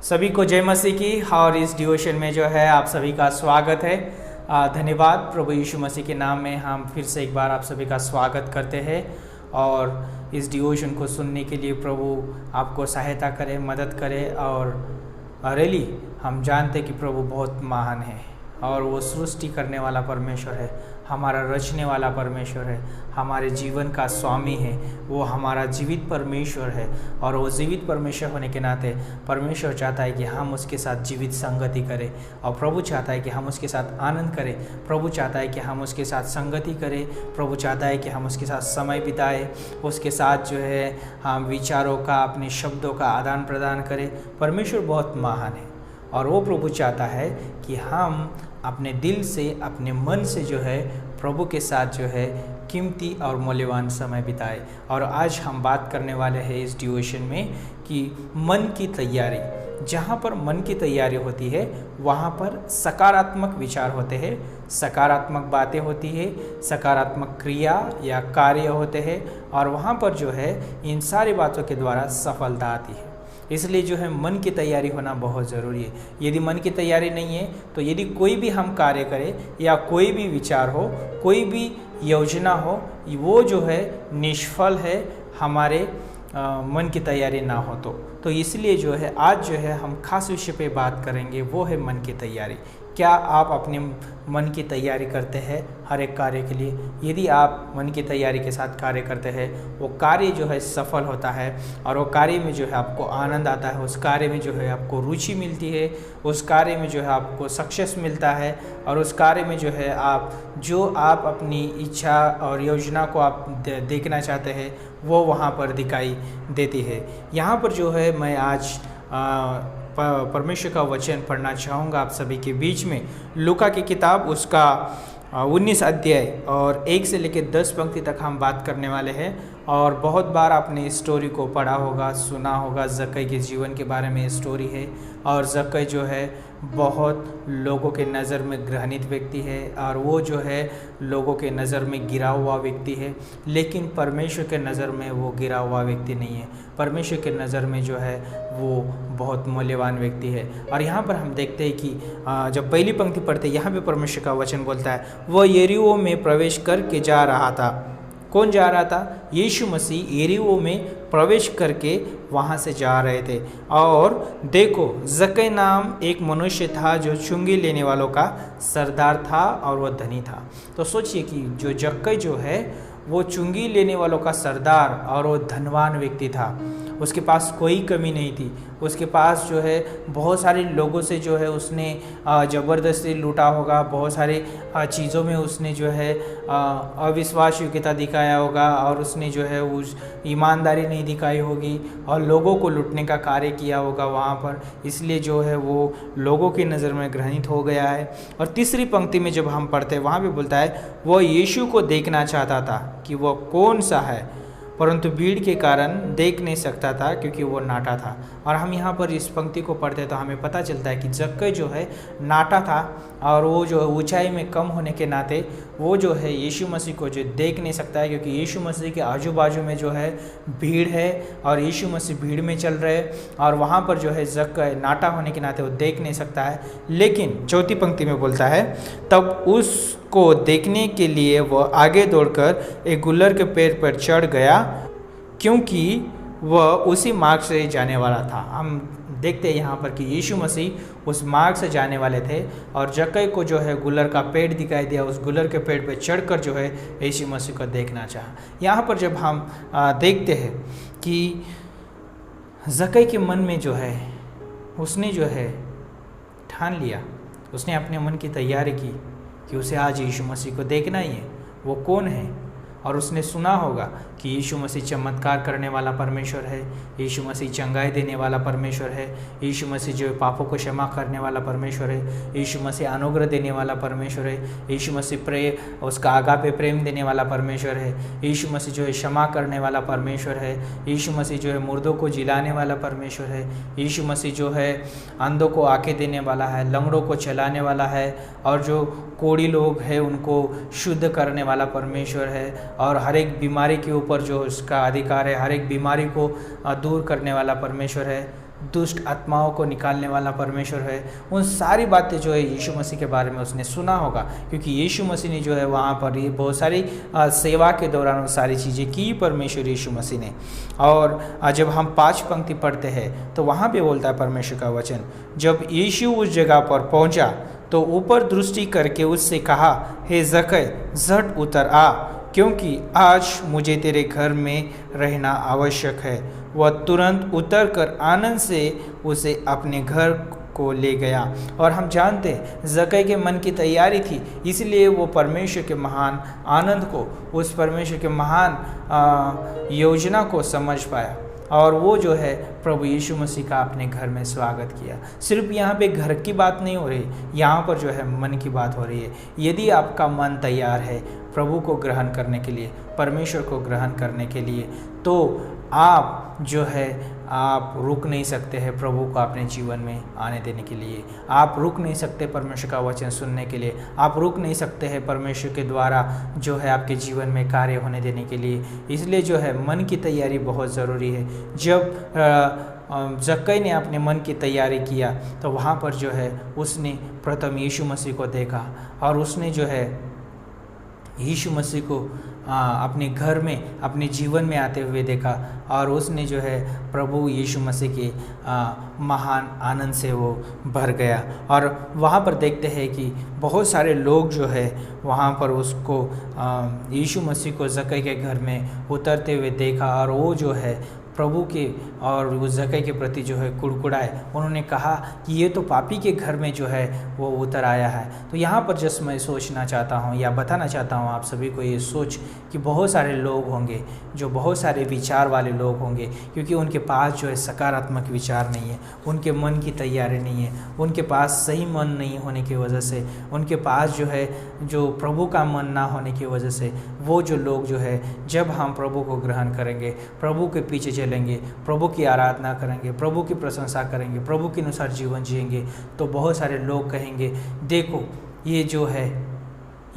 सभी को जय मसीह की। और इस डिवोशन में जो है आप सभी का स्वागत है। धन्यवाद। प्रभु यीशु मसीह के नाम में हम फिर से एक बार आप सभी का स्वागत करते हैं और इस डिवोशन को सुनने के लिए प्रभु आपको सहायता करे, मदद करे। और रियली हम जानते कि प्रभु बहुत महान है और वो सृष्टि करने वाला परमेश्वर है, हमारा रचने वाला परमेश्वर है, हमारे जीवन का स्वामी है, वो हमारा जीवित परमेश्वर है। और वो जीवित परमेश्वर होने के नाते परमेश्वर चाहता है कि हम उसके साथ जीवित संगति करें और प्रभु चाहता है कि हम उसके साथ आनंद करें। प्रभु चाहता है कि हम उसके साथ संगति करें। प्रभु चाहता है कि हम उसके साथ समय बिताएं, उसके साथ जो है हम विचारों का, अपने शब्दों का आदान प्रदान करें। परमेश्वर बहुत महान है और वो प्रभु चाहता है कि हम अपने दिल से, अपने मन से जो है प्रभु के साथ जो है कीमती और मूल्यवान समय बिताए। और आज हम बात करने वाले हैं इस डिवोशन में कि मन की तैयारी। जहाँ पर मन की तैयारी होती है वहाँ पर सकारात्मक विचार होते हैं, सकारात्मक बातें होती है, सकारात्मक क्रिया या कार्य होते हैं और वहाँ पर जो है इन सारी बातों के द्वारा सफलता आती है। इसलिए जो है मन की तैयारी होना बहुत ज़रूरी है। यदि मन की तैयारी नहीं है तो यदि कोई भी हम कार्य करें या कोई भी विचार हो, कोई भी योजना हो, वो जो है निष्फल है, हमारे मन की तैयारी ना हो तो इसलिए जो है आज जो है हम खास विषय पे बात करेंगे, वो है मन की तैयारी। क्या आप अपने मन की तैयारी करते हैं हर एक कार्य के लिए? यदि आप मन की तैयारी के साथ कार्य करते हैं, वो कार्य जो है सफल होता है और वो कार्य में जो है आपको आनंद आता है, उस कार्य में जो है आपको रुचि मिलती है, उस कार्य में जो है आपको सक्सेस मिलता है और उस कार्य में जो है आप अपनी इच्छा और योजना को आप देखना चाहते हैं वो वहाँ पर दिखाई देती है। यहाँ पर जो है मैं आज परमेश्वर का वचन पढ़ना चाहूँगा आप सभी के बीच में। लूका की किताब उसका 19 अध्याय और 1 से लेकर 10 पंक्ति तक हम बात करने वाले हैं। और बहुत बार आपने इस स्टोरी को पढ़ा होगा, सुना होगा। जक्कई के जीवन के बारे में स्टोरी है और जक्कई जो है बहुत लोगों के नज़र में घृणित व्यक्ति है और वो जो है लोगों के नज़र में गिरा हुआ व्यक्ति है, लेकिन परमेश्वर के नज़र में वो गिरा हुआ व्यक्ति नहीं है। परमेश्वर के नज़र में जो है वो बहुत मूल्यवान व्यक्ति है। और यहाँ पर हम देखते हैं कि जब पहली पंक्ति पढ़ते हैं, यहाँ पे परमेश्वर का वचन बोलता है, वह यरीहो में प्रवेश करके जा रहा था। कौन जा रहा था? यीशु मसीह यरीहो में प्रवेश करके वहाँ से जा रहे थे। और देखो, जक्कई नाम एक मनुष्य था जो चुंगी लेने वालों का सरदार था और वह धनी था। तो सोचिए कि जो जक्कई जो है वो चुंगी लेने वालों का सरदार और वो धनवान व्यक्ति था। उसके पास कोई कमी नहीं थी। उसके पास जो है बहुत सारे लोगों से जो है उसने ज़बरदस्ती लूटा होगा, बहुत सारे चीज़ों में उसने जो है अविश्वास योग्यता दिखाया होगा और उसने जो है उस ईमानदारी नहीं दिखाई होगी और लोगों को लूटने का कार्य किया होगा वहाँ पर। इसलिए जो है वो लोगों की नज़र में घृणित हो गया है। और तीसरी पंक्ति में जब हम पढ़ते हैं वहाँ पे बोलता है, वो यीशु को देखना चाहता था कि वो कौन सा है, परंतु भीड़ के कारण देख नहीं सकता था क्योंकि वो नाटा था। और हम यहाँ पर इस पंक्ति को पढ़ते तो हमें पता चलता है कि जक्कई जो है नाटा था और वो जो ऊंचाई में कम होने के नाते वो जो है यीशु मसीह को जो देख नहीं सकता है, क्योंकि यीशु मसीह के आजू बाजू में जो है भीड़ है और यीशु मसीह भीड़ में चल रहे और वहाँ पर जो है जक्कई नाटा होने के नाते वो देख नहीं सकता है। लेकिन चौथी पंक्ति में बोलता है, तब उसको देखने के लिए वह आगे दौड़कर एक गुलर के पेड़ पर चढ़ गया क्योंकि वह उसी मार्ग से जाने वाला था। हम देखते हैं यहाँ पर कि यीशु मसीह उस मार्ग से जाने वाले थे और जक्कई को जो है गुलर का पेड़ दिखाई दिया। उस गुलर के पेड़ पर चढ़कर जो है यीशु मसीह को देखना चाहा। यहाँ पर जब हम देखते हैं कि जक्कई के मन में जो है उसने जो है ठान लिया, उसने अपने मन की तैयारी की कि उसे आज यीशु मसीह को देखना ही है। वो कौन है? और उसने सुना होगा कि यीशु मसीह चमत्कार करने वाला परमेश्वर है, यीशु मसीह चंगाई देने वाला परमेश्वर है, यीशु मसीह जो पापों को क्षमा करने वाला परमेश्वर है, यीशु मसीह अनुग्रह देने वाला परमेश्वर है, यीशु मसीह उसका आगापे प्रेम देने वाला परमेश्वर है, यीशु मसीह जो है क्षमा करने वाला परमेश्वर है, यीशु मसीह जो है मुर्दों को जिलाने वाला परमेश्वर है, यीशु मसीह जो है अंधों को आंखें देने वाला है, लंगड़ों को चलाने वाला है और जो कोढ़ी लोग हैं उनको शुद्ध करने वाला परमेश्वर है और हर एक बीमारी के ऊपर जो उसका अधिकार है, हर एक बीमारी को दूर करने वाला परमेश्वर है। दुष्ट आत्माओं को निकालने वाला परमेश्वर है। उन सारी बातें जो है यीशु मसीह के बारे में उसने सुना होगा, क्योंकि यीशु मसीह ने जो है वहाँ पर ये बहुत सारी सेवा के दौरान वो सारी चीज़ें की परमेश्वर यीशु मसीह ने। और जब हम 5 पंक्ति पढ़ते हैं तो वहाँ पे बोलता है परमेश्वर का वचन, जब यीशु उस जगह पर पहुँचा तो ऊपर दृष्टि करके उससे कहा, हे ज़क्कै, झट उतर आ, क्योंकि आज मुझे तेरे घर में रहना आवश्यक है। वह तुरंत उतरकर आनंद से उसे अपने घर को ले गया। और हम जानते हैं ज़क्कै के मन की तैयारी थी, इसलिए वो परमेश्वर के महान आनंद को, उस परमेश्वर के महान योजना को समझ पाया, और वो जो है प्रभु यीशु मसीह का अपने घर में स्वागत किया। सिर्फ यहाँ पे घर की बात नहीं हो रही, यहाँ पर जो है मन की बात हो रही है। यदि आपका मन तैयार है प्रभु को ग्रहण करने के लिए, परमेश्वर को ग्रहण करने के लिए, तो आप जो है आप रुक नहीं सकते हैं प्रभु को अपने जीवन में आने देने के लिए। आप रुक नहीं सकते परमेश्वर का वचन सुनने के लिए। आप रुक नहीं सकते हैं परमेश्वर के द्वारा जो है आपके जीवन में कार्य होने देने के लिए। इसलिए जो है मन की तैयारी बहुत ज़रूरी है। जब ज़क्कै ने अपने मन की तैयारी किया तो वहाँ पर जो है उसने प्रथम यीशु मसीह को देखा, और उसने जो है यीशु मसीह को अपने घर में, अपने जीवन में आते हुए देखा, और उसने जो है प्रभु यीशु मसीह के महान आनंद से वो भर गया। और वहाँ पर देखते हैं कि बहुत सारे लोग जो है वहाँ पर उसको यीशु मसीह को ज़क्कै के घर में उतरते हुए देखा, और वो जो है प्रभु के और उस ज़क्कै के प्रति जो है कुड़कुड़ाए। उन्होंने कहा कि ये तो पापी के घर में जो है वो उतर आया है। तो यहाँ पर जस्ट मैं सोचना चाहता हूँ या बताना चाहता हूँ आप सभी को ये सोच कि बहुत सारे लोग होंगे जो बहुत सारे विचार वाले लोग होंगे, क्योंकि उनके पास जो है सकारात्मक विचार नहीं है, उनके मन की तैयारी नहीं है, उनके पास सही मन नहीं होने की वजह से, उनके पास जो है जो प्रभु का मन ना होने की वजह से, वो जो लोग जो है जब हम प्रभु को ग्रहण करेंगे, प्रभु के पीछे चलेंगे, प्रभु की आराधना करेंगे, प्रभु की प्रशंसा करेंगे, प्रभु के अनुसार जीवन जिएंगे, तो बहुत सारे लोग कहेंगे देखो ये जो है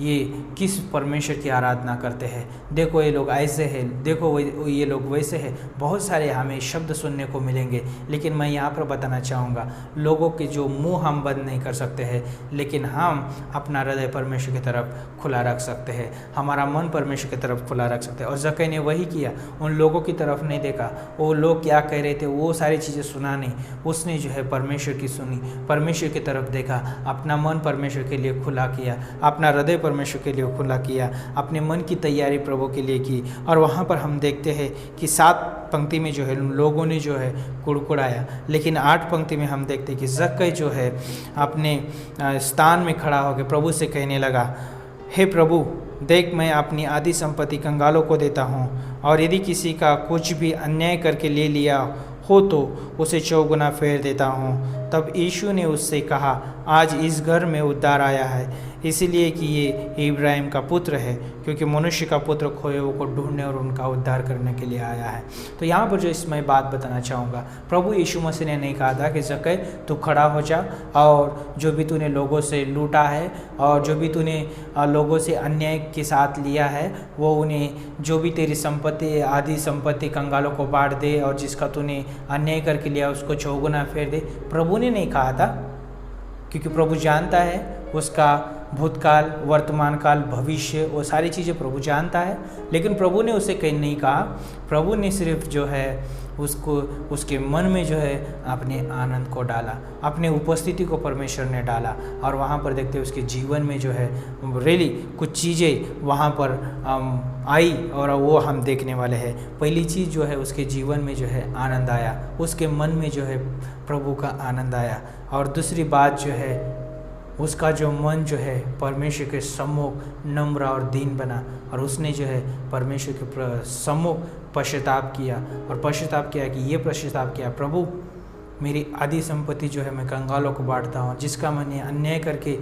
ये किस परमेश्वर की आराधना करते हैं, देखो ये लोग ऐसे हैं, देखो ये लोग वैसे हैं। बहुत सारे हमें शब्द सुनने को मिलेंगे, लेकिन मैं यहाँ पर बताना चाहूँगा लोगों के जो मुंह हम बंद नहीं कर सकते हैं, लेकिन हम अपना हृदय परमेश्वर की तरफ खुला रख सकते हैं, हमारा मन परमेश्वर की तरफ खुला रख सकते हैं। और ज़क्कै ने वही किया, उन लोगों की तरफ नहीं देखा, वो लोग क्या कह रहे थे वो सारी चीज़ें सुना नहीं, उसने जो है परमेश्वर की सुनी, परमेश्वर की तरफ देखा, अपना मन परमेश्वर के लिए खुला किया, अपना हृदय परमेश्वर के लिए खुला किया, अपने मन की तैयारी प्रभु के लिए की। और वहाँ पर हम देखते हैं कि 7 पंक्ति में जो है लोगों ने जो है कुड़कुड़ाया, लेकिन 8 पंक्ति में हम देखते हैं कि ज़क्कै जो है अपने स्थान में खड़ा होकर प्रभु से कहने लगा, हे प्रभु देख, मैं अपनी आधी संपत्ति कंगालों को देता हूँ, और यदि किसी का कुछ भी अन्याय करके ले लिया हो तो उसे 4 गुना फेर देता हूँ। तब यीशु ने उससे कहा, आज इस घर में उद्धार आया है, इसलिए कि ये इब्राहिम का पुत्र है, क्योंकि मनुष्य का पुत्र खोए हुए को ढूंढने और उनका उद्धार करने के लिए आया है। तो यहाँ पर जो इसमें बात बताना चाहूँगा, प्रभु यीशु मसीह ने नहीं कहा था कि ज़क्कै तू खड़ा हो जा और जो भी तूने लोगों से लूटा है और जो भी तूने लोगों से अन्याय के साथ लिया है वो उन्हें, जो भी तेरी संपत्ति आधी संपत्ति कंगालों को बांट दे, और जिसका तूने अन्याय करके लिया उसको 4 गुना फेर दे। प्रभु ने नहीं कहा था, क्योंकि प्रभु जानता है उसका भूतकाल, वर्तमान काल, भविष्य, वो सारी चीज़ें प्रभु जानता है। लेकिन प्रभु ने उसे कहीं नहीं कहा, प्रभु ने सिर्फ जो है उसको उसके मन में जो है अपने आनंद को डाला, अपने उपस्थिति को परमेश्वर ने डाला। और वहाँ पर देखते हैं उसके जीवन में जो है रियली कुछ चीज़ें वहाँ पर आई, और वो हम देखने वाले हैं। पहली चीज़ जो है उसके जीवन में जो है आनंद आया, उसके मन में जो है प्रभु का आनंद आया। और दूसरी बात जो है उसका जो मन जो है परमेश्वर के सम्मुख नम्र और दीन बना, और उसने जो है परमेश्वर के सम्मुख पश्चाताप किया, और पश्चाताप किया कि ये पश्चाताप किया, प्रभु मेरी आधी संपत्ति जो है मैं कंगालों को बांटता हूँ, जिसका मैंने अन्याय करके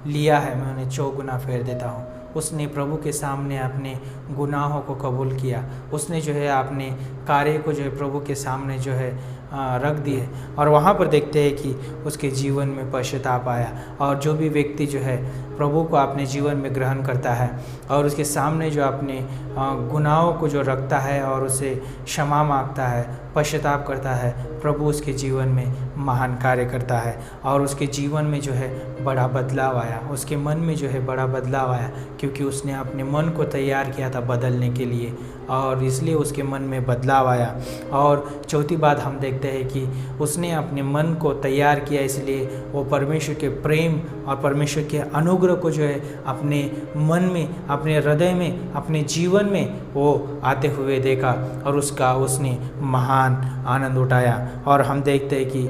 लिया है मैं उन्हें 4 गुना फेर देता हूँ। उसने प्रभु के सामने अपने गुनाहों को कबूल किया, उसने जो है अपने कार्य को जो है प्रभु के सामने जो है रख दिए। और वहाँ पर देखते हैं कि उसके जीवन में पश्चाताप आया, और जो भी व्यक्ति जो है प्रभु को अपने जीवन में ग्रहण करता है और उसके सामने जो अपने गुनाहों को जो रखता है और उसे क्षमा मांगता है, पश्चाताप करता है, प्रभु उसके जीवन में महान कार्य करता है और उसके जीवन में जो है बड़ा बदलाव आया, उसके मन में जो है बड़ा बदलाव आया, क्योंकि उसने अपने मन को तैयार किया था बदलने के लिए और इसलिए उसके मन में बदलाव आया। और चौथी बात हम देखते हैं कि उसने अपने मन को तैयार किया, इसलिए वो परमेश्वर के प्रेम और परमेश्वर के अनुग्रह को जो है अपने मन में, अपने हृदय में, अपने जीवन में वो आते हुए देखा और उसने महान आनंद उठाया। और हम देखते हैं कि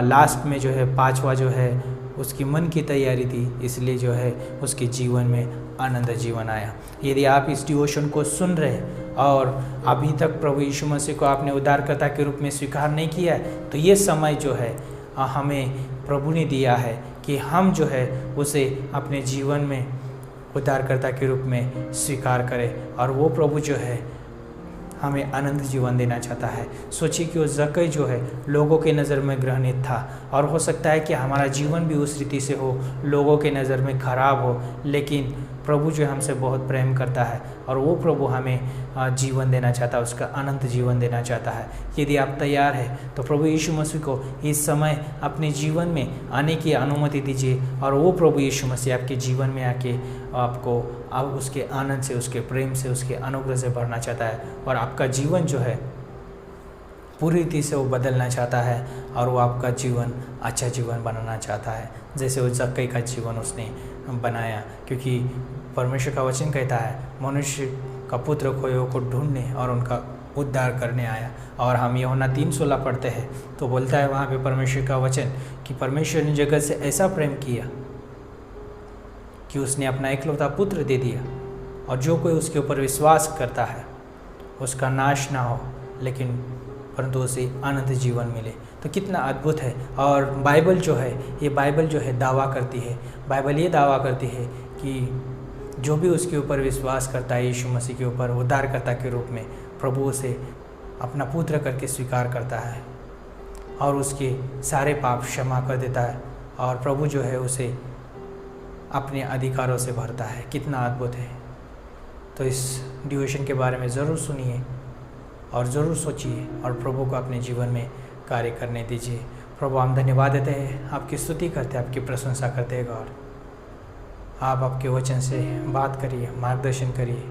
लास्ट में जो है 5वां जो है उसकी मन की तैयारी थी, इसलिए जो है उसके जीवन में आनंद जीवन आया। यदि आप इस डिवोशन को सुन रहे और अभी तक प्रभु यीशु मसीह को आपने उद्धारकर्ता के रूप में स्वीकार नहीं किया है, तो ये समय जो है हमें प्रभु ने दिया है कि हम जो है उसे अपने जीवन में उद्धारकर्ता के रूप में स्वीकार करें और वो प्रभु जो है हमें अनंत जीवन देना चाहता है। सोचिए कि वो जक्कई जो है लोगों के नज़र में घृणित था और हो सकता है कि हमारा जीवन भी उस रीति से हो, लोगों के नज़र में खराब हो, लेकिन प्रभु जो हमसे बहुत प्रेम करता है और वो प्रभु हमें जीवन देना चाहता है, उसका अनंत जीवन देना चाहता है। यदि आप तैयार हैं तो प्रभु यीशु मसीह को इस समय अपने जीवन में आने की अनुमति दीजिए और वो प्रभु यीशु मसीह आपके जीवन में आके आपको अब उसके आनंद से, उसके प्रेम से, उसके अनुग्रह से भरना चाहता है और आपका जीवन जो है पूरी रीति से वो बदलना चाहता है और वो आपका जीवन अच्छा जीवन बनाना चाहता है, जैसे वो जक्कई का जीवन उसने बनाया। क्योंकि परमेश्वर का वचन कहता है मनुष्य का पुत्र खोए को ढूंढने और उनका उद्धार करने आया। और हम यूहन्ना 3:16 पढ़ते हैं तो बोलता है वहाँ पे परमेश्वर का वचन कि परमेश्वर ने जगत से ऐसा प्रेम किया कि उसने अपना इकलौता पुत्र दे दिया और जो कोई उसके ऊपर विश्वास करता है उसका नाश ना हो लेकिन परंतु उसे अनंत जीवन मिले। तो कितना अद्भुत है। और बाइबल जो है, ये बाइबल जो है दावा करती है, बाइबल ये दावा करती है कि जो भी उसके ऊपर विश्वास करता है यीशु मसीह के ऊपर उद्धारकर्ता के रूप में, प्रभु उसे अपना पुत्र करके स्वीकार करता है और उसके सारे पाप क्षमा कर देता है और प्रभु जो है उसे अपने अधिकारों से भरता है। कितना अद्भुत है। तो इस डिवोशन के बारे में ज़रूर सुनिए और ज़रूर सोचिए और प्रभु को अपने जीवन में कार्य करने दीजिए। प्रभु हम धन्यवाद देते हैं, आपकी स्तुति करते हैं, आपकी प्रशंसा करते हैं। गॉड आप आपके वचन से बात करिए, मार्गदर्शन करिए।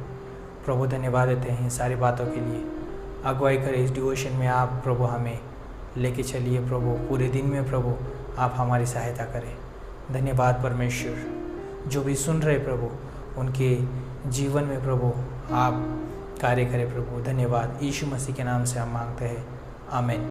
प्रभु धन्यवाद देते हैं इन सारी बातों के लिए। अगुवाई करें इस डिवोशन में आप प्रभु हमें लेके चलिए। प्रभु पूरे दिन में प्रभु आप हमारी सहायता करें। धन्यवाद परमेश्वर, जो भी सुन रहे प्रभु उनके जीवन में प्रभु आप कार्य करें। प्रभु धन्यवाद, यीशु मसीह के नाम से हम मांगते हैं, आमीन।